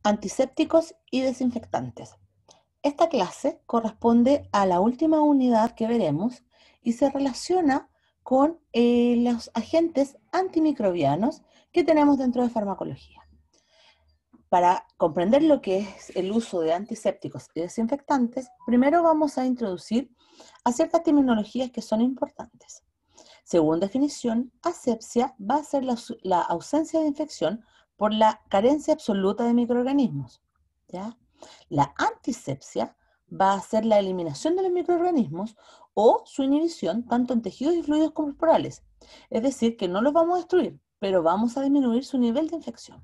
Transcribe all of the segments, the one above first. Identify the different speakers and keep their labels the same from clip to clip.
Speaker 1: Antisépticos y desinfectantes. Esta clase corresponde a la última unidad que veremos y se relaciona con los agentes antimicrobianos que tenemos dentro de farmacología. Para comprender lo que es el uso de antisépticos y desinfectantes, primero vamos a introducir a ciertas terminologías que son importantes. Según definición, asepsia va a ser la ausencia de infección por la carencia absoluta de microorganismos, ¿ya? La antisepsia va a ser la eliminación de los microorganismos o su inhibición tanto en tejidos y fluidos corporales. Es decir, que no los vamos a destruir, pero vamos a disminuir su nivel de infección.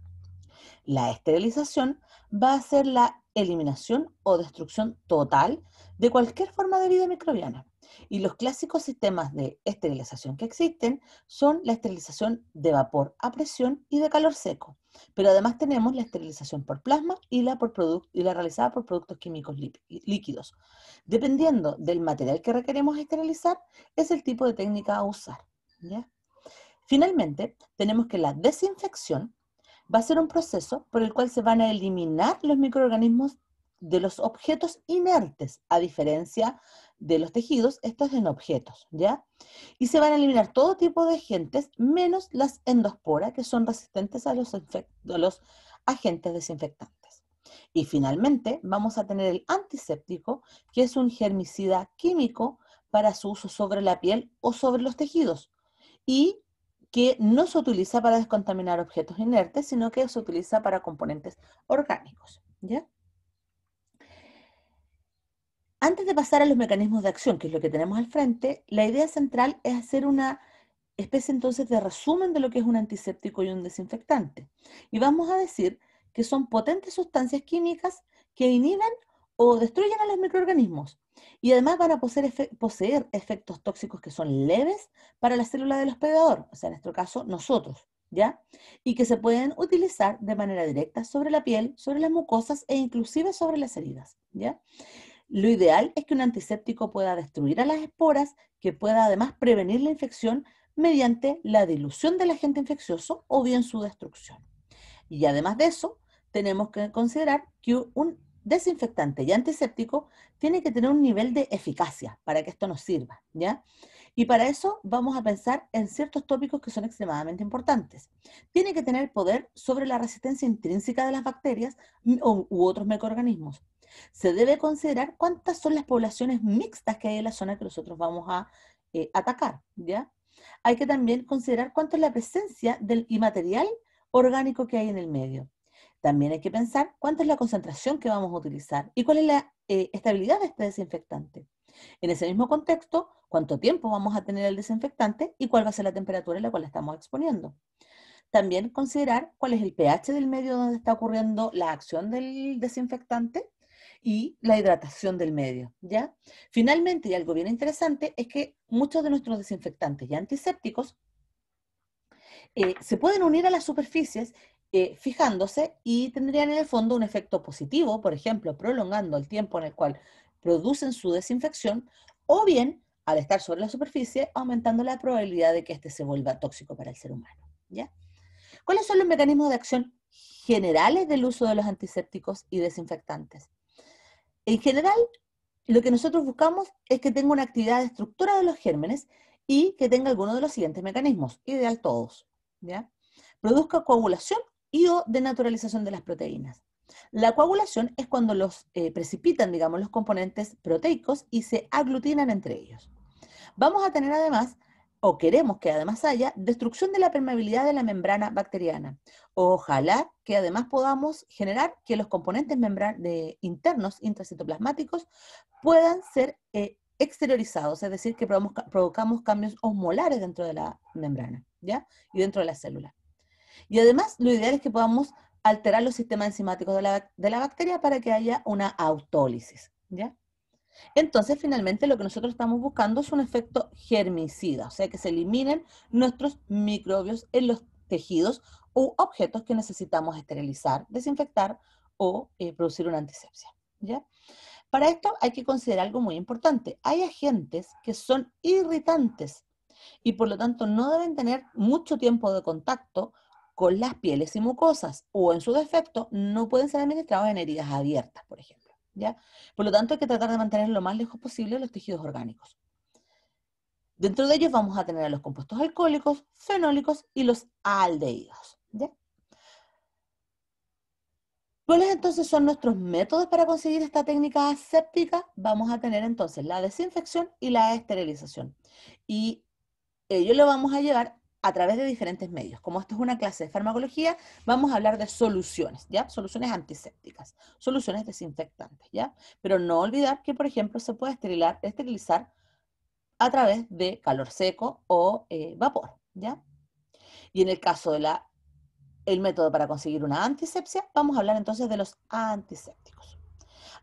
Speaker 1: La esterilización va a ser la eliminación o destrucción total de cualquier forma de vida microbiana. Y los clásicos sistemas de esterilización que existen son la esterilización de vapor a presión y de calor seco. Pero además tenemos la esterilización por plasma y la realizada por productos químicos líquidos. Dependiendo del material que requeremos esterilizar, es el tipo de técnica a usar, ¿ya? Finalmente, tenemos que la desinfección va a ser un proceso por el cual se van a eliminar los microorganismos de los objetos inertes, a diferencia de los tejidos, estos en objetos, ¿ya? Y se van a eliminar todo tipo de agentes, menos las endosporas, que son resistentes a los agentes desinfectantes. Y finalmente, vamos a tener el antiséptico, que es un germicida químico para su uso sobre la piel o sobre los tejidos. Y que no se utiliza para descontaminar objetos inertes, sino que se utiliza para componentes orgánicos, ¿ya? Antes de pasar a los mecanismos de acción, que es lo que tenemos al frente, la idea central es hacer una especie entonces de resumen de lo que es un antiséptico y un desinfectante. Y vamos a decir que son potentes sustancias químicas que inhiben o destruyen a los microorganismos. Y además van a poseer efectos tóxicos que son leves para la célula del hospedador, o sea, en nuestro caso, nosotros, ¿ya? Y que se pueden utilizar de manera directa sobre la piel, sobre las mucosas e inclusive sobre las heridas, ¿ya? Lo ideal es que un antiséptico pueda destruir a las esporas, que pueda además prevenir la infección mediante la dilución del agente infeccioso o bien su destrucción. Y además de eso, tenemos que considerar que un desinfectante y antiséptico tiene que tener un nivel de eficacia para que esto nos sirva, ¿ya? Y para eso vamos a pensar en ciertos tópicos que son extremadamente importantes. Tiene que tener poder sobre la resistencia intrínseca de las bacterias u otros microorganismos. Se debe considerar cuántas son las poblaciones mixtas que hay en la zona que nosotros vamos a atacar, ¿ya? Hay que también considerar cuánto es la presencia del material orgánico que hay en el medio. También hay que pensar cuánta es la concentración que vamos a utilizar y cuál es la estabilidad de este desinfectante. En ese mismo contexto, cuánto tiempo vamos a tener el desinfectante y cuál va a ser la temperatura en la cual estamos exponiendo. También considerar cuál es el pH del medio donde está ocurriendo la acción del desinfectante y la hidratación del medio, ¿ya? Finalmente, y algo bien interesante, es que muchos de nuestros desinfectantes y antisépticos se pueden unir a las superficies fijándose y tendrían en el fondo un efecto positivo, por ejemplo, prolongando el tiempo en el cual producen su desinfección, o bien, al estar sobre la superficie, aumentando la probabilidad de que éste se vuelva tóxico para el ser humano, ¿ya? ¿Cuáles son los mecanismos de acción generales del uso de los antisépticos y desinfectantes? En general, lo que nosotros buscamos es que tenga una actividad de estructura de los gérmenes y que tenga alguno de los siguientes mecanismos, ideal todos, ¿ya? Produzca coagulación y o denaturalización de las proteínas. La coagulación es cuando los precipitan, digamos, los componentes proteicos y se aglutinan entre ellos. Vamos a tener además, o queremos que además haya, destrucción de la permeabilidad de la membrana bacteriana. Ojalá que además podamos generar que los componentes internos intracitoplasmáticos puedan ser exteriorizados, es decir, que provocamos cambios osmolares dentro de la membrana, ¿ya? Y dentro de la célula. Y además, lo ideal es que podamos alterar los sistemas enzimáticos de la bacteria para que haya una autólisis, ¿ya? Entonces, finalmente, lo que nosotros estamos buscando es un efecto germicida, o sea, que se eliminen nuestros microbios en los tejidos u objetos que necesitamos esterilizar, desinfectar o producir una antisepsia, ¿ya? Para esto hay que considerar algo muy importante. Hay agentes que son irritantes y por lo tanto no deben tener mucho tiempo de contacto con las pieles y mucosas, o en su defecto, no pueden ser administrados en heridas abiertas, por ejemplo, ¿ya? Por lo tanto, hay que tratar de mantener lo más lejos posible los tejidos orgánicos. Dentro de ellos vamos a tener a los compuestos alcohólicos, fenólicos y los aldehídos, ¿ya? ¿Cuáles entonces son nuestros métodos para conseguir esta técnica aséptica? Vamos a tener entonces la desinfección y la esterilización. Y ello lo vamos a llevar a través de diferentes medios. Como esto es una clase de farmacología, vamos a hablar de soluciones, ¿ya? Soluciones antisépticas, soluciones desinfectantes, ¿ya? Pero no olvidar que, por ejemplo, se puede esterilizar a través de calor seco o vapor, ¿ya? Y en el caso de el método para conseguir una antisepsia, vamos a hablar entonces de los antisépticos.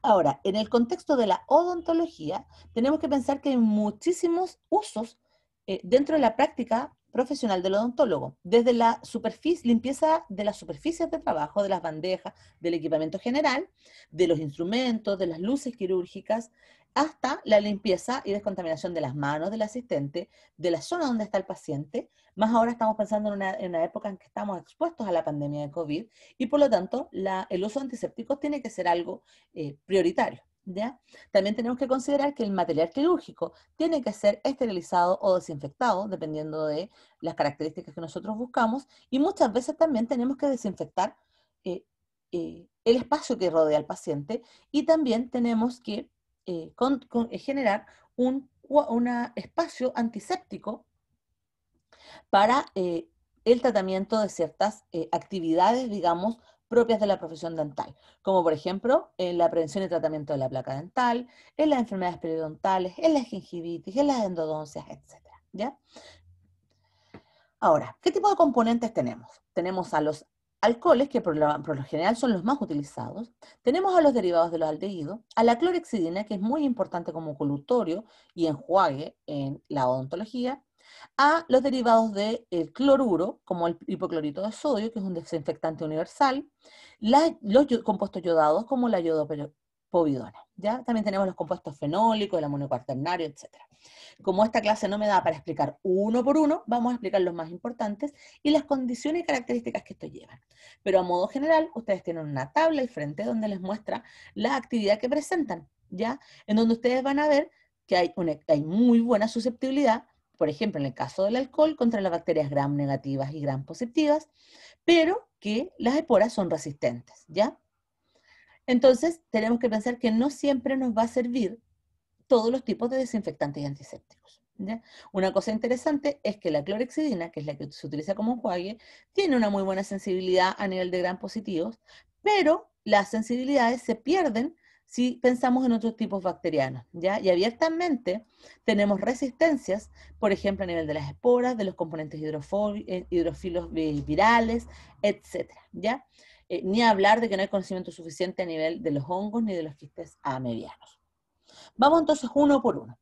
Speaker 1: Ahora, en el contexto de la odontología, tenemos que pensar que hay muchísimos usos dentro de la práctica profesional del odontólogo, desde la superficie, limpieza de las superficies de trabajo, de las bandejas, del equipamiento general, de los instrumentos, de las luces quirúrgicas, hasta la limpieza y descontaminación de las manos del asistente, de la zona donde está el paciente. Más ahora estamos pensando en una época en que estamos expuestos a la pandemia de COVID y por lo tanto el uso de antisépticos tiene que ser algo prioritario, ¿ya? También tenemos que considerar que el material quirúrgico tiene que ser esterilizado o desinfectado, dependiendo de las características que nosotros buscamos, y muchas veces también tenemos que desinfectar el espacio que rodea al paciente, y también tenemos que generar un espacio antiséptico para el tratamiento de ciertas actividades, digamos, propias de la profesión dental, como por ejemplo en la prevención y tratamiento de la placa dental, en las enfermedades periodontales, en la gingivitis, en las endodoncias, etcétera, ¿ya? Ahora, ¿qué tipo de componentes tenemos? Tenemos a los alcoholes, que por lo general son los más utilizados. Tenemos a los derivados de los aldehídos, a la clorhexidina, que es muy importante como colutorio y enjuague en la odontología, a los derivados del cloruro, como el hipoclorito de sodio, que es un desinfectante universal, los compuestos yodados, como la iodopovidona, ¿ya? También tenemos los compuestos fenólicos, el amonio cuaternario, etcétera. Como esta clase no me da para explicar uno por uno, vamos a explicar los más importantes y las condiciones y características que esto llevan. Pero a modo general, ustedes tienen una tabla al frente donde les muestra la actividad que presentan, ¿ya? En donde ustedes van a ver que hay muy buena susceptibilidad, por ejemplo, en el caso del alcohol, contra las bacterias gram negativas y gram positivas, pero que las esporas son resistentes, ¿ya? Entonces, tenemos que pensar que no siempre nos va a servir todos los tipos de desinfectantes y antisépticos, ¿ya? Una cosa interesante es que la clorhexidina, que es la que se utiliza como enjuague, tiene una muy buena sensibilidad a nivel de gram positivos, pero las sensibilidades se pierden si pensamos en otros tipos bacterianos, ¿ya? Y abiertamente tenemos resistencias, por ejemplo, a nivel de las esporas, de los componentes hidrofilos virales, etcétera, ¿ya? Ni hablar de que no hay conocimiento suficiente a nivel de los hongos ni de los quistes medianos. Vamos entonces uno por uno.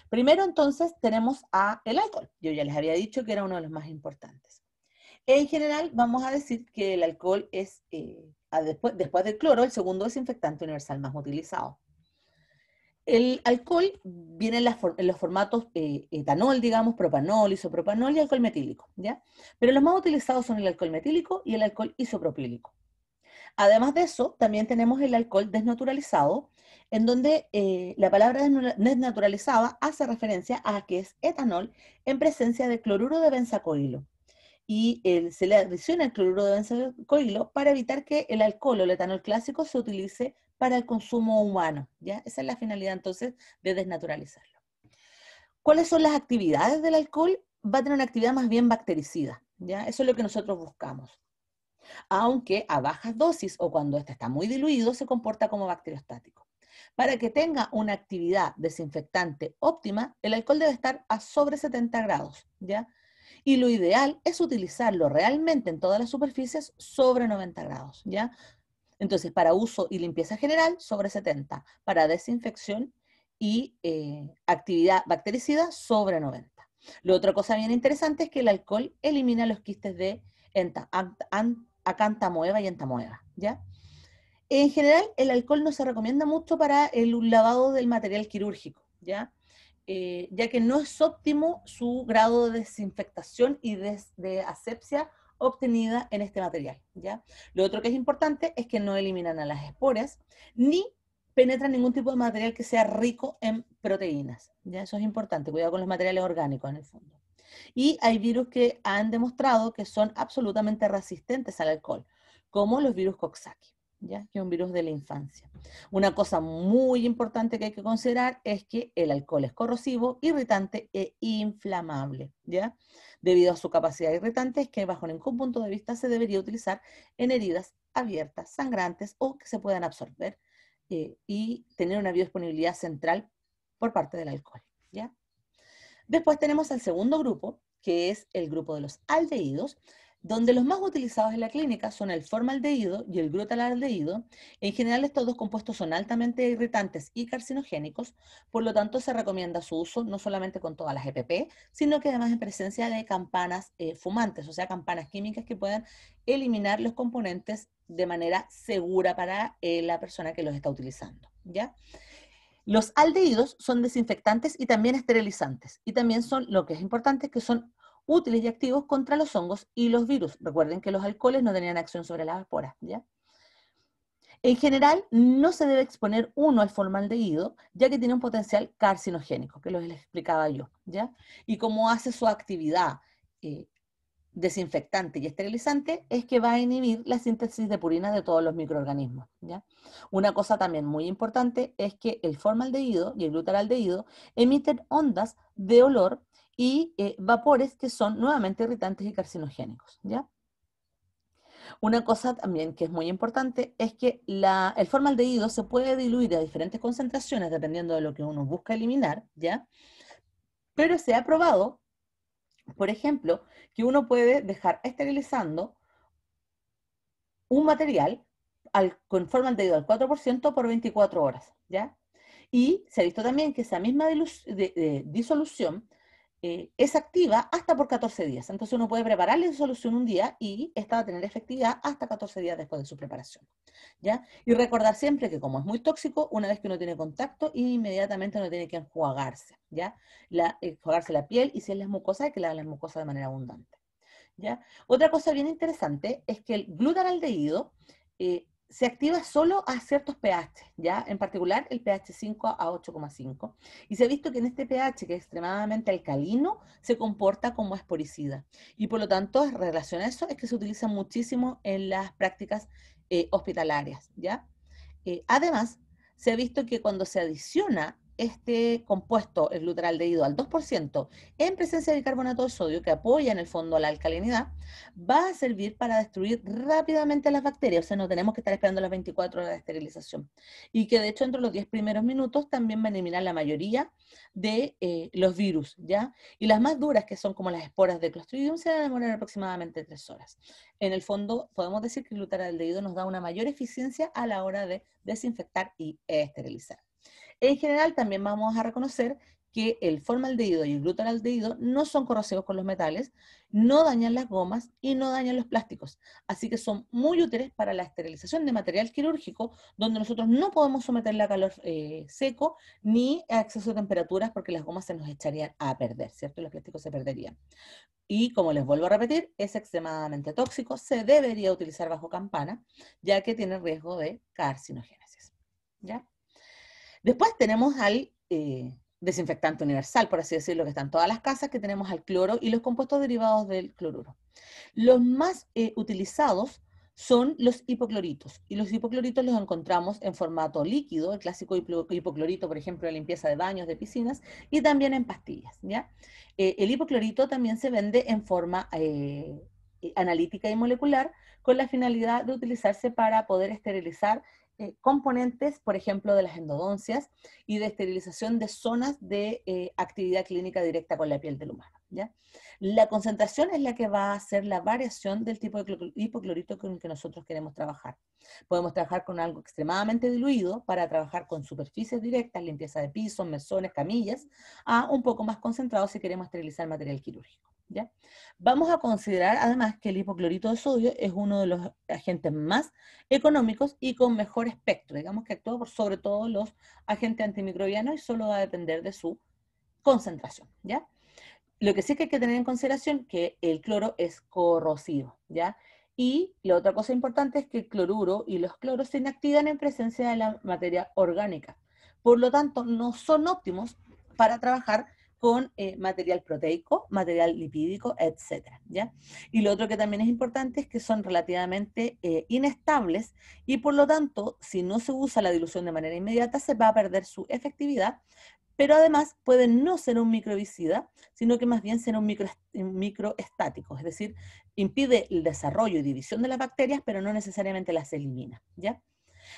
Speaker 1: Primero entonces tenemos el alcohol. Yo ya les había dicho que era uno de los más importantes. En general vamos a decir que el alcohol es, después del cloro, el segundo desinfectante universal más utilizado. El alcohol viene en los formatos etanol, digamos, propanol, isopropanol y alcohol metílico, ¿ya? Pero los más utilizados son el alcohol metílico y el alcohol isopropílico. Además de eso, también tenemos el alcohol desnaturalizado, en donde la palabra desnaturalizada hace referencia a que es etanol en presencia de cloruro de benzacoilo. Y se le adiciona el cloruro de benzacoilo para evitar que el alcohol o el etanol clásico se utilice para el consumo humano, ¿ya? Esa es la finalidad entonces de desnaturalizarlo. ¿Cuáles son las actividades del alcohol? Va a tener una actividad más bien bactericida, ¿ya? Eso es lo que nosotros buscamos, aunque a bajas dosis o cuando este está muy diluido se comporta como bacteriostático. Para que tenga una actividad desinfectante óptima, el alcohol debe estar a sobre 70 grados, ¿ya? Y lo ideal es utilizarlo realmente en todas las superficies sobre 90 grados, ¿ya? Entonces, para uso y limpieza general, sobre 70. Para desinfección y actividad bactericida, sobre 90. La otra cosa bien interesante es que el alcohol elimina los quistes de acantamoeba y entamoeba, ¿ya? En general, el alcohol no se recomienda mucho para el lavado del material quirúrgico, ¿ya? Ya que no es óptimo su grado de desinfectación y de asepsia obtenida en este material, ¿ya? Lo otro que es importante es que no eliminan a las esporas, ni penetran ningún tipo de material que sea rico en proteínas, ¿ya? Eso es importante, cuidado con los materiales orgánicos en el fondo. Y hay virus que han demostrado que son absolutamente resistentes al alcohol, como los virus Coxsackie, ¿ya? Que es un virus de la infancia. Una cosa muy importante que hay que considerar es que el alcohol es corrosivo, irritante e inflamable, ¿ya? Debido a su capacidad irritante, es que bajo ningún punto de vista se debería utilizar en heridas abiertas, sangrantes o que se puedan absorber y tener una biodisponibilidad central por parte del alcohol, ¿ya? Después tenemos el segundo grupo, que es el grupo de los aldehídos, donde los más utilizados en la clínica son el formaldehído y el glutaldehído. En general, estos dos compuestos son altamente irritantes y carcinogénicos, por lo tanto, se recomienda su uso no solamente con todas las EPP, sino que además en presencia de campanas fumantes, o sea, campanas químicas que puedan eliminar los componentes de manera segura para la persona que los está utilizando, ¿ya? Los aldehídos son desinfectantes y también esterilizantes. Y también son, lo que es importante, que son útiles y activos contra los hongos y los virus. Recuerden que los alcoholes no tenían acción sobre las esporas, ¿ya? En general, no se debe exponer uno al formaldehído, ya que tiene un potencial carcinogénico, que les explicaba yo, ¿ya? Y como hace su actividad eh, desinfectante y esterilizante, es que va a inhibir la síntesis de purina de todos los microorganismos, ¿ya? Una cosa también muy importante es que el formaldehído y el glutaraldehído emiten ondas de olor y vapores que son nuevamente irritantes y carcinogénicos, ¿ya? Una cosa también que es muy importante es que el formaldehído se puede diluir a diferentes concentraciones dependiendo de lo que uno busca eliminar, ¿ya? Pero se ha probado, por ejemplo, que uno puede dejar esterilizando un material con formaldehído al 4% por 24 horas, ¿ya? Y se ha visto también que esa misma disolución es activa hasta por 14 días. Entonces uno puede preparar la disolución un día y esta va a tener efectividad hasta 14 días después de su preparación, ¿ya? Y recordar siempre que como es muy tóxico, una vez que uno tiene contacto, inmediatamente uno tiene que enjuagarse, ¿ya? Enjuagarse la piel y si es las mucosas, hay que lavar las mucosas de manera abundante. ¿Ya? Otra cosa bien interesante es que el glutaraldehído se activa solo a ciertos pH, ¿ya? En particular el pH 5 a 8,5. Y se ha visto que en este pH, que es extremadamente alcalino, se comporta como esporicida. Y por lo tanto, en relación a eso, es que se utiliza muchísimo en las prácticas hospitalarias, ¿ya? Además, se ha visto que cuando se adiciona este compuesto, el glutaraldehído, al 2%, en presencia de bicarbonato de sodio, que apoya en el fondo la alcalinidad, va a servir para destruir rápidamente las bacterias. O sea, no tenemos que estar esperando las 24 horas de esterilización. Y que de hecho, entre los 10 primeros minutos, también va a eliminar la mayoría de los virus, ¿ya? Y las más duras, que son como las esporas de Clostridium, se van a demorar aproximadamente 3 horas. En el fondo, podemos decir que el glutaraldehído nos da una mayor eficiencia a la hora de desinfectar y esterilizar. En general, también vamos a reconocer que el formaldehído y el glutaraldehído no son corrosivos con los metales, no dañan las gomas y no dañan los plásticos. Así que son muy útiles para la esterilización de material quirúrgico, donde nosotros no podemos someterle a calor seco ni a exceso de temperaturas porque las gomas se nos echarían a perder, ¿cierto? Y los plásticos se perderían. Y como les vuelvo a repetir, es extremadamente tóxico, se debería utilizar bajo campana, ya que tiene riesgo de carcinogénesis, ¿ya? Después tenemos al desinfectante universal, por así decirlo, que está en todas las casas, que tenemos al cloro y los compuestos derivados del cloruro. Los más utilizados son los hipocloritos, y los hipocloritos los encontramos en formato líquido, el clásico hipoclorito, por ejemplo, de limpieza de baños, de piscinas, y también en pastillas, ¿ya? El hipoclorito también se vende en forma analítica y molecular, con la finalidad de utilizarse para poder esterilizar componentes, por ejemplo, de las endodoncias y de esterilización de zonas de actividad clínica directa con la piel del humano, ¿ya? La concentración es la que va a hacer la variación del tipo de hipoclorito con el que nosotros queremos trabajar. Podemos trabajar con algo extremadamente diluido para trabajar con superficies directas, limpieza de pisos, mesones, camillas, a un poco más concentrado si queremos esterilizar material quirúrgico, ¿ya? Vamos a considerar además que el hipoclorito de sodio es uno de los agentes más económicos y con mejor espectro, digamos que actúa por sobre todo los agentes antimicrobianos y solo va a depender de su concentración, ¿ya? Lo que sí que hay que tener en consideración que el cloro es corrosivo, ¿ya? Y la otra cosa importante es que el cloruro y los cloros se inactivan en presencia de la materia orgánica. Por lo tanto, no son óptimos para trabajar con material proteico, material lipídico, etcétera, ¿ya? Y lo otro que también es importante es que son relativamente inestables y por lo tanto, si no se usa la dilución de manera inmediata, se va a perder su efectividad, pero además pueden no ser un microbicida, sino que más bien ser un microestático, es decir, impide el desarrollo y división de las bacterias, pero no necesariamente las elimina, ¿ya?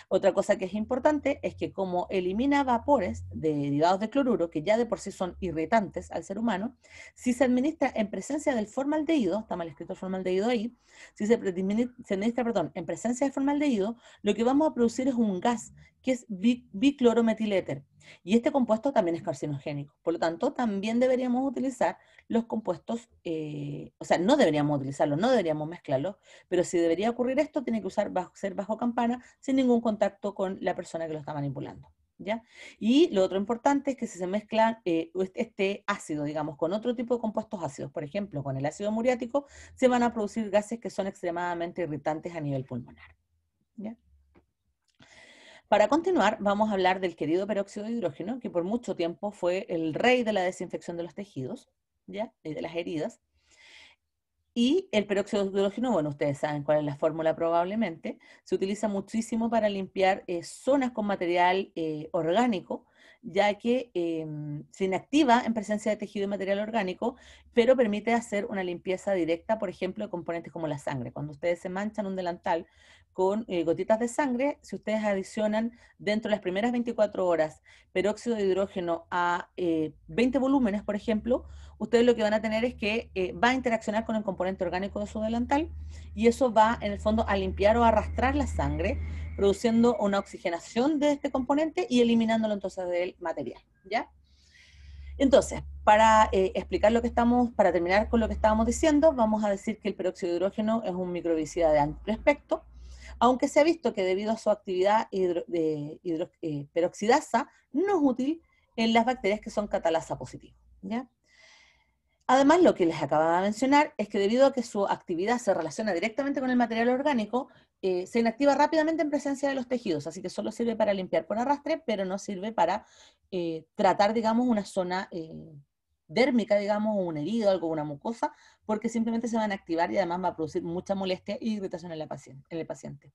Speaker 1: Otra cosa que es importante es que como elimina vapores derivados de cloruro, que ya de por sí son irritantes al ser humano, si se administra en presencia del formaldehído, está mal escrito el formaldehído ahí, si se administra, perdón, en presencia del formaldehído, lo que vamos a producir es un gas que es biclorometiléter. Y este compuesto también es carcinogénico. Por lo tanto, también deberíamos utilizar los compuestos, o sea, no deberíamos utilizarlos, no deberíamos mezclarlos, pero si debería ocurrir esto, tiene que ser bajo campana, sin ningún contacto con la persona que lo está manipulando, ¿ya? Y lo otro importante es que si se mezcla este ácido, digamos, con otro tipo de compuestos ácidos, por ejemplo, con el ácido muriático, se van a producir gases que son extremadamente irritantes a nivel pulmonar, ¿ya? Para continuar, vamos a hablar del querido peróxido de hidrógeno, que por mucho tiempo fue el rey de la desinfección de los tejidos, ¿ya? Y de las heridas. Y el peróxido de hidrógeno, bueno, ustedes saben cuál es la fórmula probablemente, se utiliza muchísimo para limpiar zonas con material orgánico, ya que se inactiva en presencia de tejido y material orgánico, pero permite hacer una limpieza directa, por ejemplo, de componentes como la sangre. Cuando ustedes se manchan un delantal con gotitas de sangre, si ustedes adicionan dentro de las primeras 24 horas peróxido de hidrógeno a 20 volúmenes, por ejemplo, ustedes lo que van a tener es que va a interaccionar con el componente orgánico de su delantal y eso va en el fondo a limpiar o a arrastrar la sangre, produciendo una oxigenación de este componente y eliminándolo entonces del material, ¿ya? Entonces, para explicar lo que para terminar con lo que estábamos diciendo, vamos a decir que el peróxido de hidrógeno es un microbicida de amplio espectro, aunque se ha visto que debido a su actividad peroxidasa no es útil en las bacterias que son catalasa positivas, ¿ya? Además, lo que les acababa de mencionar es que debido a que su actividad se relaciona directamente con el material orgánico, se inactiva rápidamente en presencia de los tejidos, así que solo sirve para limpiar por arrastre, pero no sirve para tratar, digamos, una zona dérmica, digamos, o una herida, algo, una mucosa, porque simplemente se van a activar y además va a producir mucha molestia y irritación en el paciente.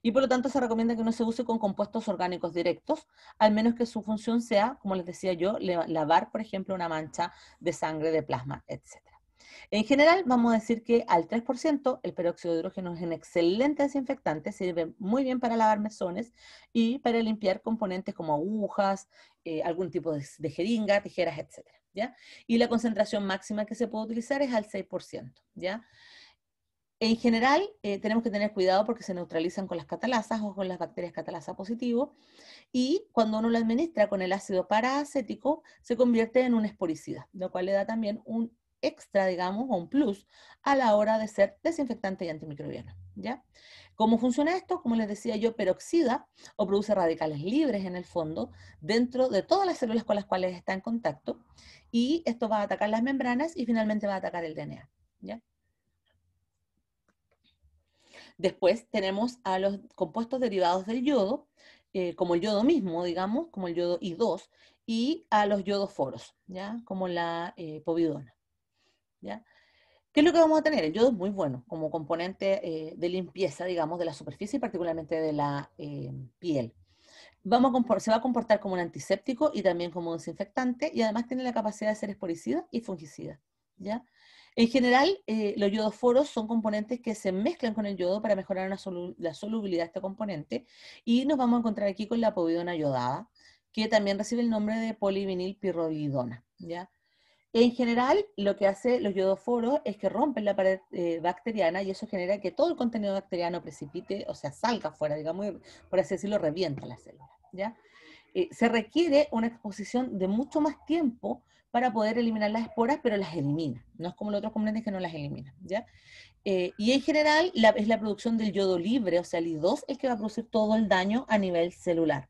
Speaker 1: Y por lo tanto se recomienda que no se use con compuestos orgánicos directos, al menos que su función sea, como les decía yo, lavar, por ejemplo, una mancha de sangre, de plasma, etc. En general, vamos a decir que al 3% el peróxido de hidrógeno es un excelente desinfectante, sirve muy bien para lavar mesones y para limpiar componentes como agujas, algún tipo de jeringa, tijeras, etc. ¿Ya? Y la concentración máxima que se puede utilizar es al 6%, ¿ya? En general, tenemos que tener cuidado porque se neutralizan con las catalasas o con las bacterias catalasa positivo y cuando uno lo administra con el ácido paracético se convierte en un esporicida, lo cual le da también un extra, digamos, o un plus a la hora de ser desinfectante y antimicrobiano, ¿ya? ¿Cómo funciona esto? Como les decía yo, peroxida o produce radicales libres en el fondo dentro de todas las células con las cuales está en contacto y esto va a atacar las membranas y finalmente va a atacar el DNA, ¿ya? Después tenemos a los compuestos derivados del yodo, como el yodo mismo, digamos, como el yodo I2, y a los yodoforos, ¿ya? Como la povidona, ¿ya? ¿Qué es lo que vamos a tener? El yodo es muy bueno como componente de limpieza, digamos, de la superficie y particularmente de la piel. Se va a comportar como un antiséptico y también como un desinfectante y además tiene la capacidad de ser esporicida y fungicida, ¿ya? En general, los yodoforos son componentes que se mezclan con el yodo para mejorar la solubilidad de este componente y nos vamos a encontrar aquí con la povidona yodada, que también recibe el nombre de polivinilpirrolidona, ¿ya? En general, lo que hace los yodoforos es que rompen la pared bacteriana y eso genera que todo el contenido bacteriano precipite, o sea, salga fuera, digamos, y, por así decirlo, revienta la célula, ¿ya? Se requiere una exposición de mucho más tiempo para poder eliminar las esporas, pero las elimina. No es como los otros componentes que no las eliminan, ¿ya? Y en general es la producción del yodo libre, o sea, el I2, el que va a producir todo el daño a nivel celular.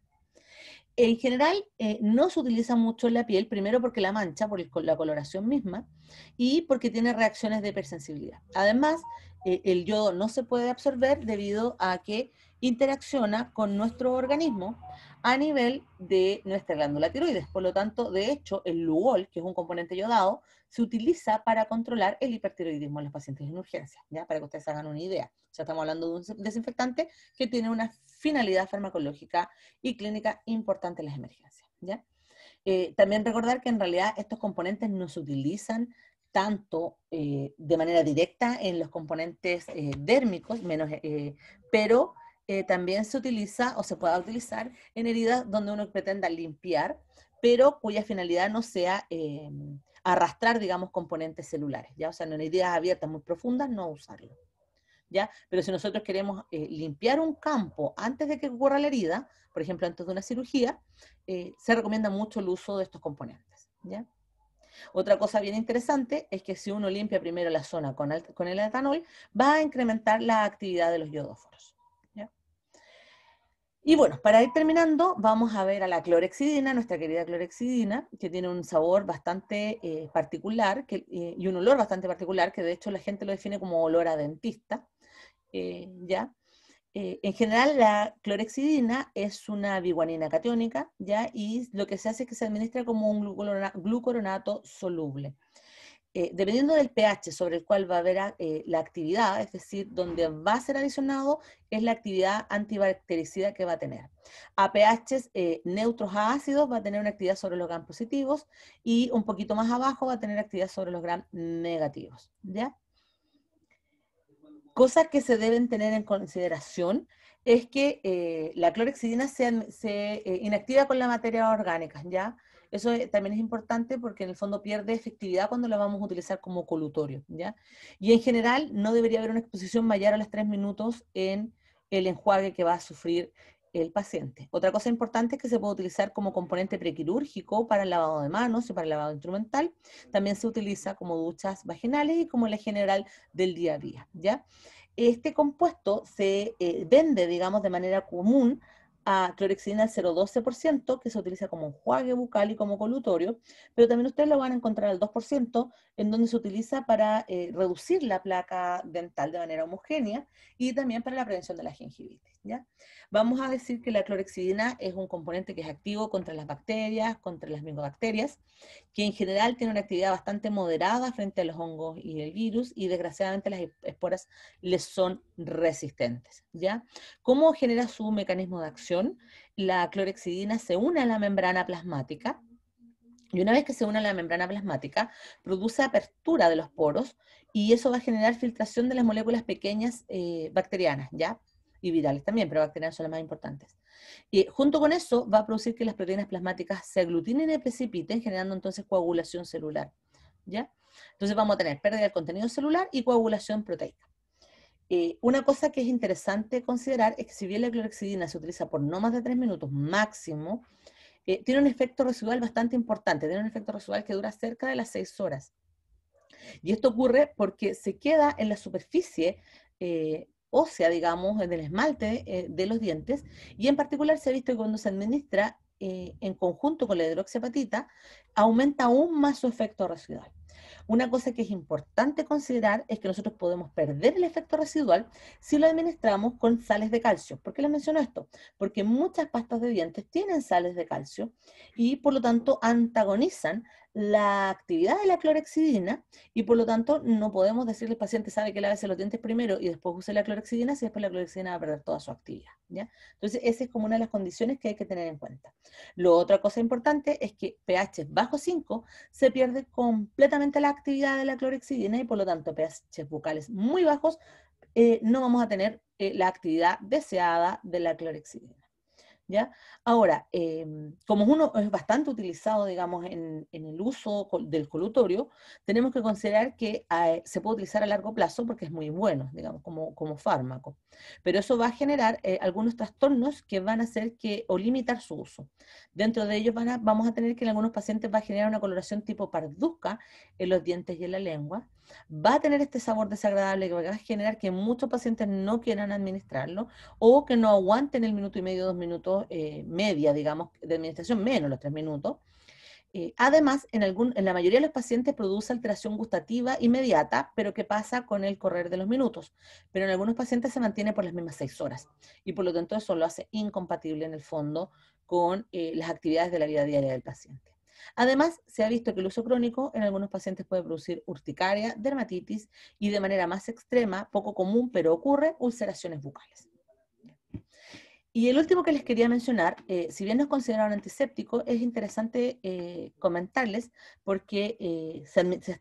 Speaker 1: En general, no se utiliza mucho en la piel, primero porque la mancha, por la coloración misma, y porque tiene reacciones de hipersensibilidad. Además, el yodo no se puede absorber debido a que interacciona con nuestro organismo a nivel de nuestra glándula tiroides. Por lo tanto, de hecho, el Lugol, que es un componente yodado, se utiliza para controlar el hipertiroidismo en los pacientes en urgencia, ¿ya? Para que ustedes hagan una idea. O sea, estamos hablando de un desinfectante que tiene una finalidad farmacológica y clínica importante en las emergencias, ¿ya? También recordar que en realidad estos componentes no se utilizan tanto de manera directa en los componentes dérmicos, pero también se utiliza o se puede utilizar en heridas donde uno pretenda limpiar, pero cuya finalidad no sea arrastrar, digamos, componentes celulares, ¿ya? O sea, en heridas abiertas muy profundas no usarlo, ¿ya? Pero si nosotros queremos limpiar un campo antes de que ocurra la herida, por ejemplo, antes de una cirugía, se recomienda mucho el uso de estos componentes, ¿ya? Otra cosa bien interesante es que si uno limpia primero la zona con el etanol, va a incrementar la actividad de los yodóforos, ¿ya? Y bueno, para ir terminando, vamos a ver a la clorexidina, nuestra querida clorexidina, que tiene un sabor bastante particular y un olor bastante particular, que de hecho la gente lo define como olor a dentista, ¿ya? En general, la clorexidina es una biguanina catiónica, ¿ya? Y lo que se hace es que se administra como un glucoronato soluble. Dependiendo del pH sobre el cual va a haber la actividad, es decir, donde va a ser adicionado, es la actividad antibactericida que va a tener. A pHs neutros a ácidos va a tener una actividad sobre los gram positivos y un poquito más abajo va a tener actividad sobre los gram negativos, ¿ya? Cosas que se deben tener en consideración es que la clorexidina se inactiva con la materia orgánica, ¿ya? Eso también es importante porque en el fondo pierde efectividad cuando la vamos a utilizar como colutorio, ¿ya? Y en general no debería haber una exposición mayor a los 3 minutos en el enjuague que va a sufrir el paciente. Otra cosa importante es que se puede utilizar como componente prequirúrgico para el lavado de manos y para el lavado instrumental. También se utiliza como duchas vaginales y como la general del día a día, ¿ya? Este compuesto se vende, digamos, de manera común a clorexidina al 0,12%, que se utiliza como enjuague bucal y como colutorio, pero también ustedes lo van a encontrar al 2%, en donde se utiliza para reducir la placa dental de manera homogénea y también para la prevención de la gingivitis, ¿ya? Vamos a decir que la clorexidina es un componente que es activo contra las bacterias, contra las micobacterias, que en general tiene una actividad bastante moderada frente a los hongos y el virus, y desgraciadamente las esporas les son resistentes, ¿ya? ¿Cómo genera su mecanismo de acción? La clorexidina se une a la membrana plasmática, y una vez que se une a la membrana plasmática, produce apertura de los poros, y eso va a generar filtración de las moléculas pequeñas bacterianas, ¿ya? Y virales también, pero bacterianas son las más importantes. Y junto con eso va a producir que las proteínas plasmáticas se aglutinen y precipiten, generando entonces coagulación celular, ¿ya? Entonces vamos a tener pérdida del contenido celular y coagulación proteica. Una cosa que es interesante considerar es que si bien la clorexidina se utiliza por no más de 3 minutos máximo, tiene un efecto residual bastante importante, tiene un efecto residual que dura cerca de las 6 horas. Y esto ocurre porque se queda en la superficie ósea, digamos, del esmalte de los dientes, y en particular se ha visto que cuando se administra en conjunto con la hidroxiapatita, aumenta aún más su efecto residual. Una cosa que es importante considerar es que nosotros podemos perder el efecto residual si lo administramos con sales de calcio. ¿Por qué les menciono esto? Porque muchas pastas de dientes tienen sales de calcio y por lo tanto antagonizan la actividad de la clorexidina, y por lo tanto no podemos decirle al paciente, sabe que lávese los dientes primero y después use la clorexidina, si después la clorexidina va a perder toda su actividad, ¿ya? Entonces esa es como una de las condiciones que hay que tener en cuenta. Lo otra cosa importante es que pH bajo 5 se pierde completamente la actividad de la clorexidina, y por lo tanto pH bucales muy bajos no vamos a tener la actividad deseada de la clorexidina, ¿ya? Ahora, como uno es bastante utilizado, digamos, en el uso del colutorio, tenemos que considerar que se puede utilizar a largo plazo porque es muy bueno, digamos, como fármaco. Pero eso va a generar algunos trastornos que van a hacer que, o limitar su uso. Dentro de ellos vamos a tener que en algunos pacientes va a generar una coloración tipo parduzca en los dientes y en la lengua. va a tener este sabor desagradable que va a generar que muchos pacientes no quieran administrarlo o que no aguanten el minuto y medio, 2 minutos media, digamos, de administración, menos los 3 minutos. Además, en la mayoría de los pacientes produce alteración gustativa inmediata, pero que pasa con el correr de los minutos. Pero en algunos pacientes se mantiene por las mismas 6 horas y por lo tanto eso lo hace incompatible en el fondo con las actividades de la vida diaria del paciente. Además, se ha visto que el uso crónico en algunos pacientes puede producir urticaria, dermatitis y de manera más extrema, poco común, pero ocurre, ulceraciones bucales. Y el último que les quería mencionar, si bien no es considerado un antiséptico, es interesante comentarles porque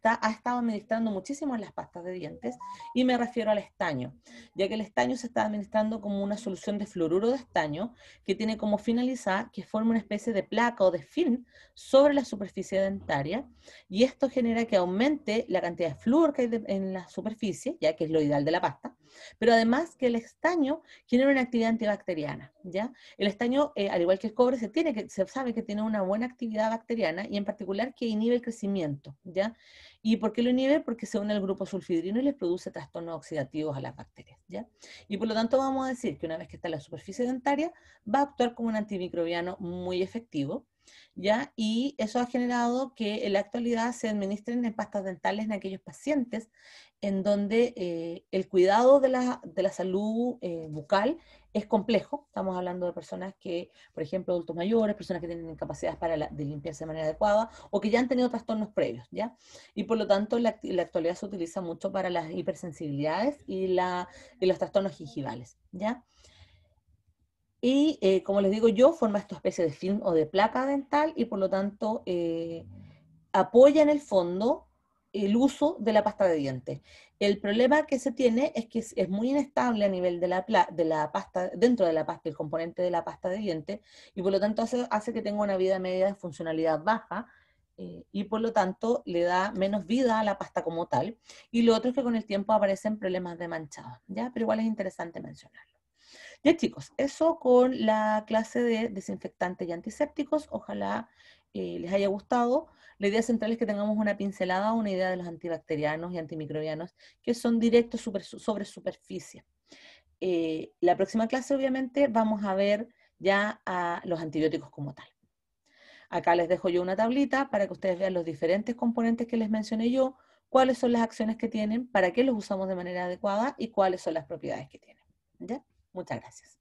Speaker 1: ha estado administrando muchísimo en las pastas de dientes y me refiero al estaño, ya que el estaño se está administrando como una solución de fluoruro de estaño que tiene como finalidad que forma una especie de placa o de film sobre la superficie dentaria y esto genera que aumente la cantidad de flúor que hay en la superficie, ya que es lo ideal de la pasta, pero además que el estaño genera una actividad antibacteriana, ¿ya? El estaño, al igual que el cobre, se sabe que tiene una buena actividad bacteriana y en particular que inhibe el crecimiento, ¿ya? ¿Y por qué lo inhibe? Porque se une al grupo sulfidrino y les produce trastornos oxidativos a las bacterias, ¿ya? Y por lo tanto vamos a decir que una vez que está en la superficie dentaria, va a actuar como un antimicrobiano muy efectivo, ¿ya? Y eso ha generado que en la actualidad se administren en pastas dentales en aquellos pacientes en donde el cuidado de la salud bucal es complejo. Estamos hablando de personas que, por ejemplo, adultos mayores, personas que tienen incapacidades de limpiarse de manera adecuada o que ya han tenido trastornos previos, ¿ya? Y por lo tanto, en la actualidad se utiliza mucho para las hipersensibilidades y los trastornos gingivales, ¿ya? Y como les digo yo, forma esta especie de film o de placa dental y por lo tanto apoya en el fondo el uso de la pasta de dientes. El problema que se tiene es que es muy inestable a nivel de la pasta, dentro de la pasta, el componente de la pasta de dientes, y por lo tanto hace que tenga una vida media de funcionalidad baja, y por lo tanto le da menos vida a la pasta como tal. Y lo otro es que con el tiempo aparecen problemas de manchado, ¿ya? Pero igual es interesante mencionarlo. Ya chicos, eso con la clase de desinfectantes y antisépticos. Ojalá les haya gustado. La idea central es que tengamos una pincelada, una idea de los antibacterianos y antimicrobianos que son directos sobre superficie. La próxima clase obviamente vamos a ver ya a los antibióticos como tal. Acá les dejo yo una tablita para que ustedes vean los diferentes componentes que les mencioné yo, cuáles son las acciones que tienen, para qué los usamos de manera adecuada y cuáles son las propiedades que tienen. ¿Ya? Muchas gracias.